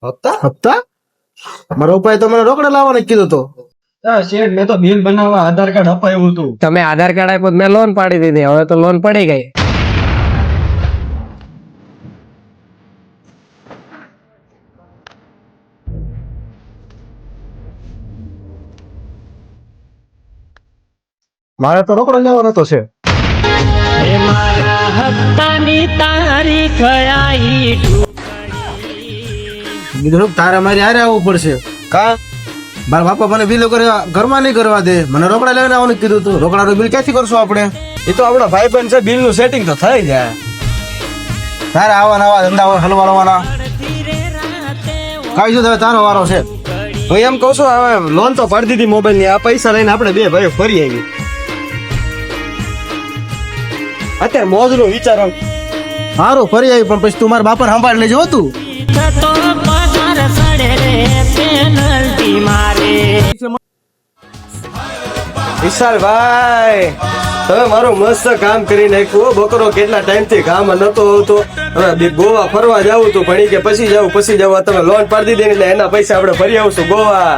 હપ્તા મારા પપ્પાએ તો મને રોકડા લાવવાનું કીધું તો. શેઠ મેં તો બિલ બનાવવા આધાર કાર્ડ અપાયું હતું. તમે આધાર કાર્ડ આપ્યું મેં લોન પાડી દીધી, હવે તો લોન પડી ગઈ. મારે તો રોકડો લેવાનો તો છે. બીજું શું, તારે મારી હારે આવવું પડશે. કા મારા બાપા મને બિલ ઘરમાં નહીં કરવા દે, મને રોકડા લેવાને આવવાનું કીધું હતું. રોકડાનું બિલ ક્યાંથી કરશું આપણે? એ તો આપણા ભાઈબંધ છે, બિલ નું સેટિંગ તો થઈ જાય. તારે આવા નવા ધંધા હલવાના કાઈ શું, તારો વારો છે. હું એમ કઉ છું, હવે લોન તો પાડી દીધી મોબાઈલ ની, આ પૈસા લઈને આપણે બે ભાઈઓ ફરી આવી. અત્યારે મોજ નો વિચારો. સારું ફરી આવી, પણ પછી તું મારા બાપાને સંભાળ લેજો હો તું. વિશાલભાઈ તમે મારું મસ્ત કામ કરી નાખ્યું. બકરો કેટલા ટાઈમ થી કામ નતો આવતો, હવે ગોવા ફરવા જવું તું, પણ ઈ કે પછી જાવ તમે લોન પાડી દીધી એટલે એના પૈસા આપણે ફરી આવશું ગોવા.